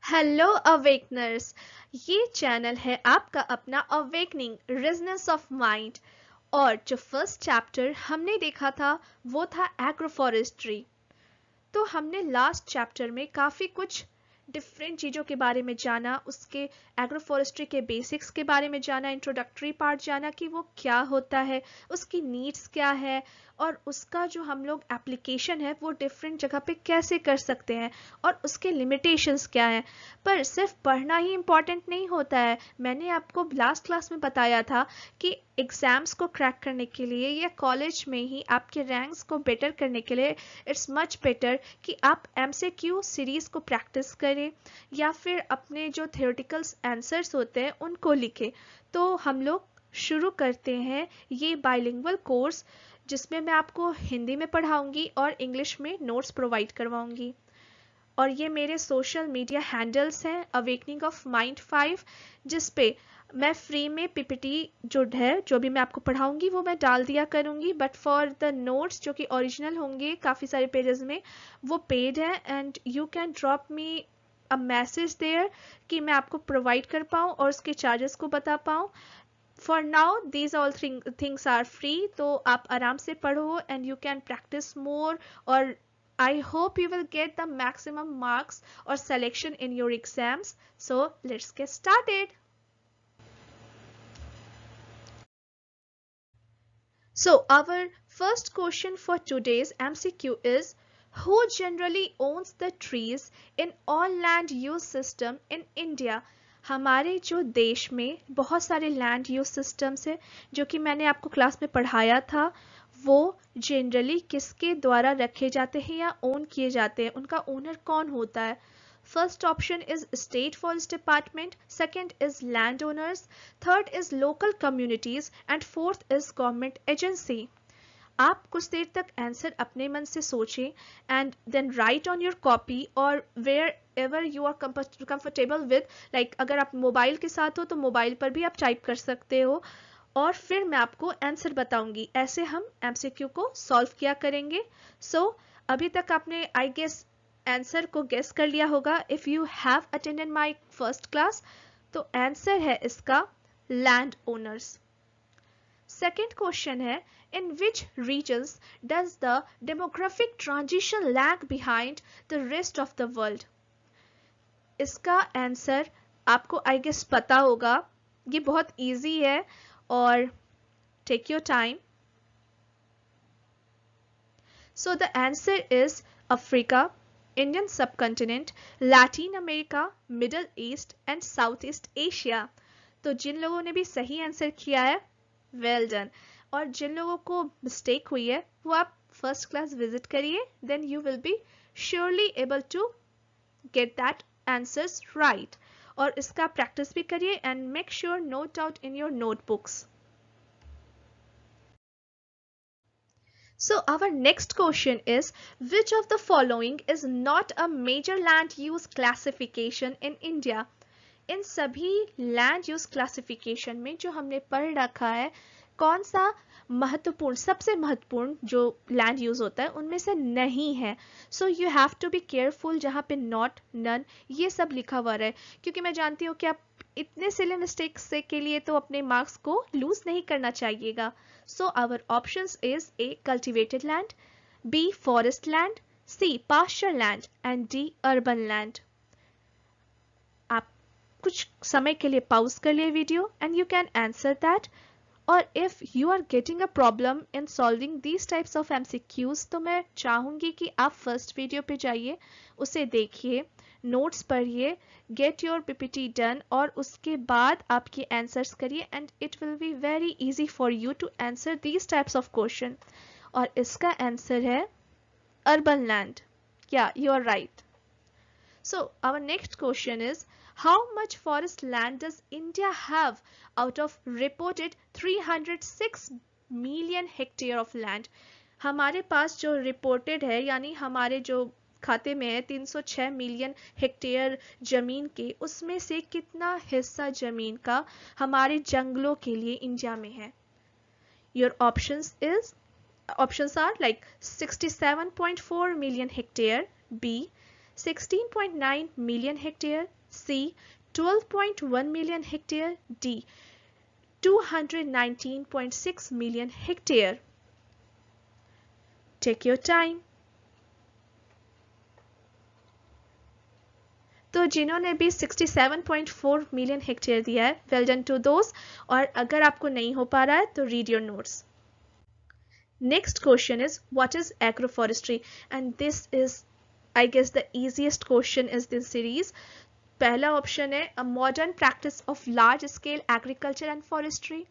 Hello अवेकनर्स। ये channel है आपका अपना अवेकनिंग रिजनेस ऑफ माइंड। और जो फर्स्ट चैप्टर हमने देखा था वो था एग्रो फॉरेस्ट्री। तो हमने लास्ट चैप्टर में काफ़ी कुछ डिफरेंट चीज़ों के बारे में जाना, उसके एग्रो फॉरेस्ट्री के बेसिक्स के बारे में जाना, इंट्रोडक्टरी पार्ट जाना कि वो क्या होता है, उसकी नीड्स क्या है और उसका जो हम लोग एप्लीकेशन है वो डिफरेंट जगह पे कैसे कर सकते हैं और उसके लिमिटेशंस क्या हैं। पर सिर्फ पढ़ना ही इम्पॉर्टेंट नहीं होता है। मैंने आपको लास्ट क्लास में बताया था कि एग्ज़ाम्स को क्रैक करने के लिए या कॉलेज में ही आपके रैंक्स को बेटर करने के लिए इट्स मच बेटर कि आप एमसीक्यू सीरीज़ को प्रैक्टिस करें या फिर अपने जो थियोरेटिकल आंसर्स होते हैं उनको लिखें। तो हम लोग शुरू करते हैं ये बाइलिंगुअल कोर्स, जिसमें मैं आपको हिंदी में पढ़ाऊंगी और इंग्लिश में नोट्स प्रोवाइड करवाऊंगी। और ये मेरे सोशल मीडिया हैंडल्स हैं अवेकनिंग ऑफ माइंड 5, जिस पे मैं फ्री में पीपीटी जो है जो भी मैं आपको पढ़ाऊंगी वो मैं डाल दिया करूंगी, बट फॉर द नोट्स जो कि ओरिजिनल होंगे काफ़ी सारे पेजेस में वो पेड है and you can drop me a message there कि मैं आपको प्रोवाइड कर पाऊँ और उसके चार्जेस को बता पाऊँ। For now these all things are free, तो आप आराम से पढ़ो and you can practise more. और I hope you will get the maximum marks or selection in your exams. So let's get started. So our first question for today's MCQ is, who generally owns the trees in all land use system in India? हमारे जो देश में बहुत सारे land use systems हैं जो कि मैंने आपको क्लास में पढ़ाया था, वो जनरली किसके द्वारा रखे जाते हैं या ओन किए जाते हैं, उनका ओनर कौन होता है। First option is State Forest Department, second is landowners, third is local communities and fourth is government agency. आप कुछ देर तक आंसर अपने मन से सोचें and then write on your copy और wherever you are comfortable with, like अगर आप मोबाइल के साथ हो तो मोबाइल पर भी आप टाइप कर सकते हो और फिर मैं आपको आंसर बताऊंगी। ऐसे हम एमसीक्यू को सॉल्व किया करेंगे। सो अभी तक आपने आई गेस आंसर को गेस कर लिया होगा if you have attended my first class. तो आंसर है इसका लैंड ओनर्स। सेकेंड क्वेश्चन है, in which regions does the demographic transition lag behind the rest of the world? इसका आंसर आपको आई गेस पता होगा, ये बहुत इजी है और take your time. So the answer is Africa, Indian subcontinent, Latin America, Middle East and Southeast Asia। तो जिन लोगों ने भी सही आंसर किया है वेल डन, और जिन लोगों को मिस्टेक हुई है वो आप फर्स्ट क्लास विजिट करिए, then you will be surely able to get that answers right. और इसका प्रैक्टिस भी करिए and make sure note out in your notebooks. So our next question is, which of the following is not a major land use classification in India? इन सभी land use classification में जो हमने पढ़ रखा है, कौन सा महत्वपूर्ण, सबसे महत्वपूर्ण जो लैंड यूज होता है उनमें से नहीं है। So you have to be careful जहाँ पे नॉट, नन ये सब लिखा हुआ है, क्योंकि मैं जानती हूँ कि आप इतने सिले मिस्टेक्स से के लिए तो अपने मार्क्स को लूज नहीं करना चाहिएगा। So our options is A cultivated land, B forest land, C pasture land and D urban land. आप कुछ समय के लिए पॉज कर लिए video and you can answer that. और if you are getting a problem in solving these types of MCQs, तो मैं चाहूंगी कि आप फर्स्ट वीडियो पे जाइए, उसे देखिए, नोट्स पढ़िए, गेट योर पीपीटी डन और उसके बाद आपके आंसर्स करिए and it will be very easy for you to answer these types of question. और इसका आंसर है अर्बन लैंड। या you are right. So our next question is, how much forest land does India have out of reported 306 million hectare of land? हमारे पास जो reported है यानी हमारे जो खाते में है 306 मिलियन हेक्टेयर जमीन के, उसमें से कितना हिस्सा जमीन का हमारे जंगलों के लिए इंडिया में है? Your options are like 67.4 million hectare, B 16.9 million hectare, C 12.1 million hectare, D 219.6 million hectare. Take your time. तो जिन्होंने भी 67.4 मिलियन हेक्टेयर दिया है, वेल डन टू दोस, और अगर आपको नहीं हो पा रहा है तो read your notes. Next question is, what is agroforestry? And this is, I guess, the easiest question is this series. पहला ऑप्शन है a modern practice of large scale agriculture and forestry.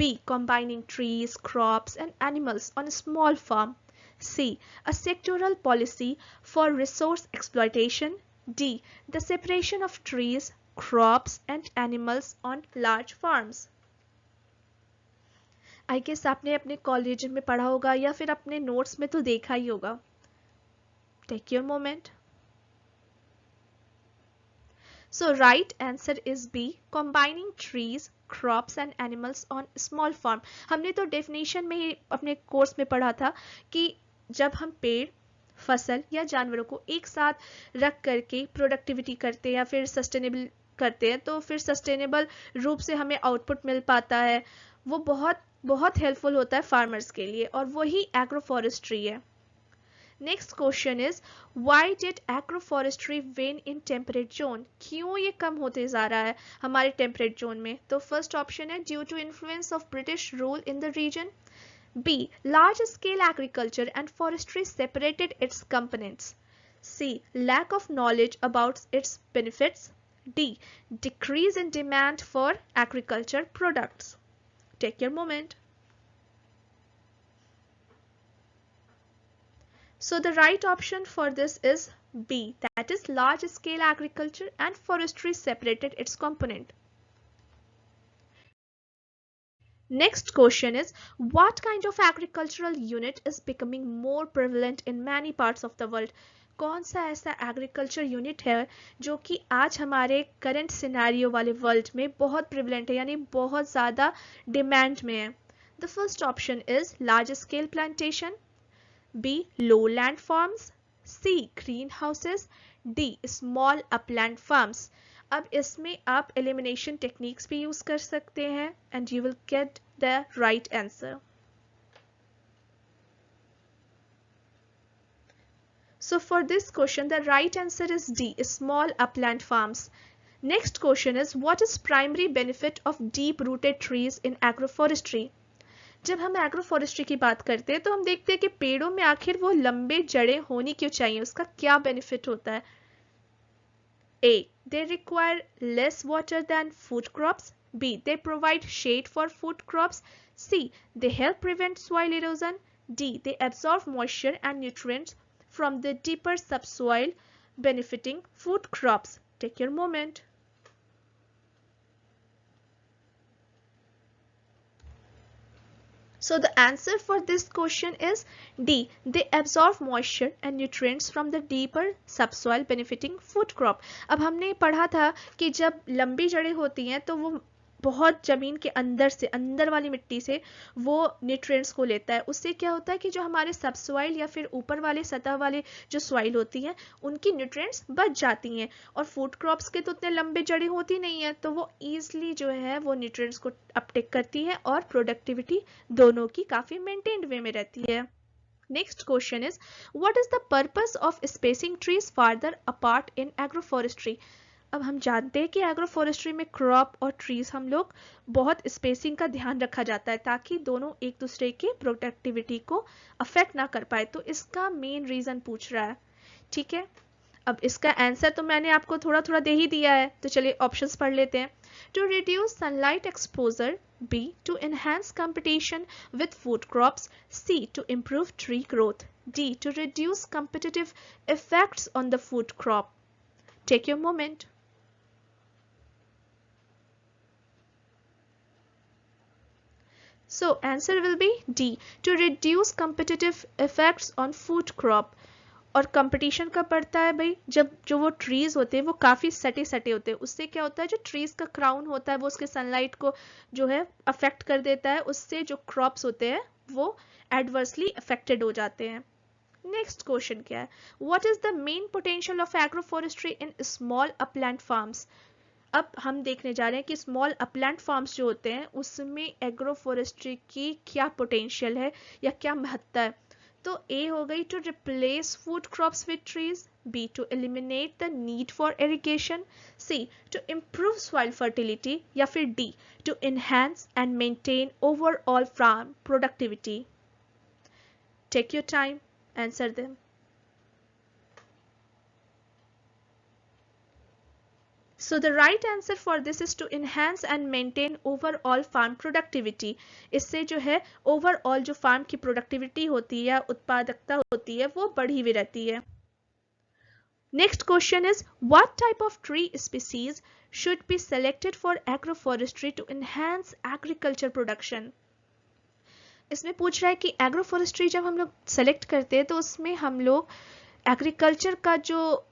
B, combining trees, crops and animals on a small farm. C, a sectoral policy for resource exploitation. D, the separation of trees, crops and animals on large farms. I guess आपने अपने college में पढ़ा होगा या फिर अपने notes में तो देखा ही होगा. Take your moment. So right answer is B, combining trees, crops and animals on small farm. हमने तो डेफिनेशन में ही अपने कोर्स में पढ़ा था कि जब हम पेड़, फसल या जानवरों को एक साथ रख करके प्रोडक्टिविटी करते हैं या फिर सस्टेनेबल करते हैं तो फिर सस्टेनेबल रूप से हमें आउटपुट मिल पाता है. वो बहुत बहुत हेल्पफुल होता है फार्मर्स के लिए, और वही एग्रोफॉरेस्ट्री है. Next question is, why did agroforestry when in temperate zone? क्यों ये कम होते जा रहा है हमारे टेम्परेट जोन में? तो फर्स्ट ऑप्शन है due to influence of British rule in the region. B, large scale agriculture and forestry separated its components. C, lack of knowledge about its benefits. D, decrease in demand for agriculture products. Take your moment. So the right option for this is B, that is large scale agriculture and forestry separated its component. Next question is, what kind of agricultural unit is becoming more prevalent in many parts of the world? कौन सा ऐसा agriculture unit है जो कि आज हमारे current scenario वाले world में बहुत प्रिवलेंट है, यानी बहुत ज़्यादा डिमांड में है? The first option is large scale plantation. B, lowland farms. C, greenhouses. D, small upland farms. अब इसमें आप एलिमिनेशन टेक्निक्स भी यूज कर सकते हैं and you will get the right answer. So for this question, the right answer is D, small upland farms. Next question is, what is primary benefit of deep-rooted trees in agroforestry? जब हम agroforestry की बात करते हैं तो हम देखते हैं कि पेड़ों में आखिर वो लंबे जड़ें होनी क्यों चाहिए, उसका क्या बेनिफिट होता है? A, they require less water than food crops. B, they provide shade for food crops. C, they help prevent soil erosion. D, they absorb moisture and nutrients from the deeper subsoil, benefiting food crops. Take your moment. So the answer for this question is D, they absorb moisture and nutrients from the deeper subsoil, benefiting food crop. अब हमने पढ़ा था कि जब लंबी जड़ें होती हैं तो वो बहुत जमीन के अंदर से, अंदर वाली मिट्टी से वो न्यूट्रिएंट्स को लेता है. उससे क्या होता है कि जो हमारे सबसॉइल या फिर ऊपर वाले सतह वाले जो सॉइल होती हैं उनकी न्यूट्रिएंट्स बच जाती हैं, और फूड क्रॉप्स के तो उतने लंबे जड़ें होती नहीं है तो वो ईजिली जो है वो न्यूट्रिएंट्स को अपटेक करती है और प्रोडक्टिविटी दोनों की काफ़ी मेंटेन्ड वे में रहती है. Next question is, what is the purpose of spacing trees farther apart in agroforestry? अब हम जानते हैं कि एग्रोफॉरेस्ट्री में क्रॉप और ट्रीज हम लोग बहुत स्पेसिंग का ध्यान रखा जाता है ताकि दोनों एक दूसरे के प्रोडक्टिविटी को अफेक्ट ना कर पाए. तो इसका मेन रीजन पूछ रहा है. ठीक है, अब इसका आंसर तो मैंने आपको थोड़ा थोड़ा दे ही दिया है, तो चलिए ऑप्शंस पढ़ लेते हैं. To reduce sunlight exposure. B, to enhance competition with food crops. C, to improve tree growth. D, to reduce competitive effects on the food crop. Take your moment. So answer will be D, to reduce competitive effects on food crop. और competition कब बढ़ता है भाई? जब जो वो trees होते हैं वो काफी सटे सटे होते हैं. उससे क्या होता है, जो ट्रीज का क्राउन होता है वो उसके सनलाइट को जो है अफेक्ट कर देता है, उससे जो क्रॉप्स होते हैं वो एडवर्सली अफेक्टेड हो जाते हैं. नेक्स्ट क्वेश्चन क्या है, what is the main potential of agroforestry in small upland farms. अब हम देखने जा रहे हैं कि स्मॉल अपलैंड फार्म्स जो होते हैं उसमें एग्रोफॉरेस्ट्री की क्या पोटेंशियल है या क्या महत्ता है। तो ए हो गई to replace food crops with trees, B to eliminate the need for irrigation, C to improve soil fertility, या फिर D to enhance and maintain overall farm productivity. Take your time, answer them. So the right answer for this is to enhance and maintain overall farm productivity. इससे जो है overall जो farm की productivity होती है, उत्पादकता होती है, वो बढ़ी हुई रहती है। Next question is, what type of tree species should be selected for agroforestry to enhance agriculture production? इसमें पूछ रहा है कि एग्रोफॉरेस्ट्री जब हम लोग सेलेक्ट करते हैं तो उसमें हम लोग एग्रीकल्चर का जो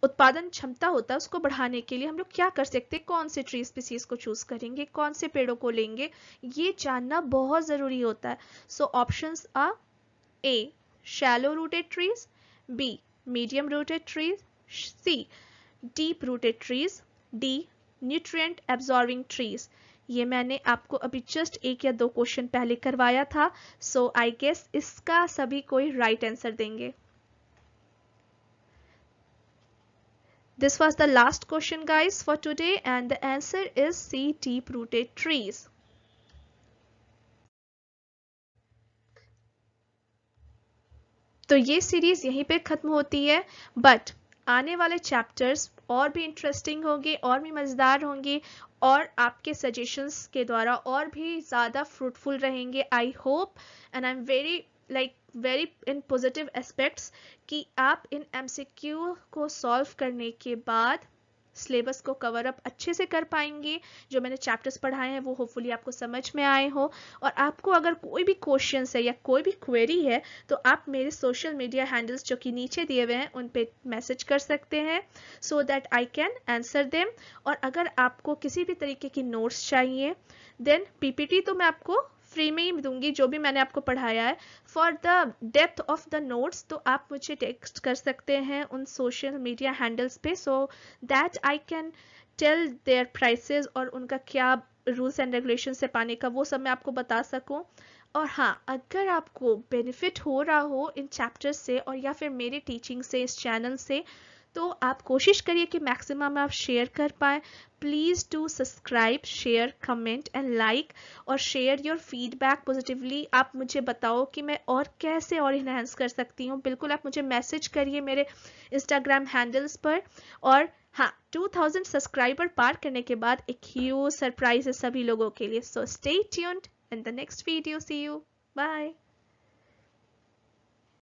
उत्पादन क्षमता होता है उसको बढ़ाने के लिए हम लोग क्या कर सकते हैं, कौन से ट्री स्पीसीज को चूज करेंगे, कौन से पेड़ों को लेंगे, ये जानना बहुत जरूरी होता है। So options are A shallow rooted trees, B medium rooted trees, C deep rooted trees, D nutrient absorbing trees. ये मैंने आपको अभी जस्ट एक या दो क्वेश्चन पहले करवाया था। सो आई गेस इसका सभी कोई राइट आंसर देंगे। This was the last question guys for today and the answer is C, deep rooted trees. तो ये सीरीज यहीं पे खत्म होती है, बट आने वाले चैप्टर्स और भी इंटरेस्टिंग होंगे और भी मजेदार होंगे और आपके सजेशंस के द्वारा और भी ज़्यादा फ्रूटफुल रहेंगे। I hope and I am very in positive aspects कि आप इन एमसीक्यू को सॉल्व करने के बाद सिलेबस को कवर अप अच्छे से कर पाएंगे। जो मैंने चैप्टर्स पढ़ाए हैं वो होपफुली आपको समझ में आए हो, और आपको अगर कोई भी क्वेश्चन है या कोई भी क्वेरी है तो आप मेरे सोशल मीडिया हैंडल्स जो कि नीचे दिए हुए हैं उन पे मैसेज कर सकते हैं सो that I can answer them. और अगर आपको किसी भी तरीके की नोट्स चाहिए देन पीपीटी तो मैं आपको फ्री में ही दूंगी, जो भी मैंने आपको पढ़ाया है। For the depth of the notes तो आप मुझे टेक्स्ट कर सकते हैं उन सोशल मीडिया हैंडल्स पे, so that I can tell their prices और उनका क्या रूल्स एंड रेगुलेशन से पाने का वो सब मैं आपको बता सकूं। और हाँ, अगर आपको बेनिफिट हो रहा हो इन चैप्टर्स से और या फिर मेरे टीचिंग से, इस चैनल से, तो आप कोशिश करिए कि मैक्सिमम आप शेयर कर पाएँ। Please do subscribe, share, comment and like और शेयर योर फीडबैक पॉजिटिवली। आप मुझे बताओ कि मैं और कैसे और इन्हेंस कर सकती हूँ। बिल्कुल आप मुझे मैसेज करिए मेरे इंस्टाग्राम हैंडल्स पर। और हाँ, 2000 सब्सक्राइबर पार करने के बाद एक ह्यूज सरप्राइज है सभी लोगों के लिए। So stay tuned in the next video. See you, bye.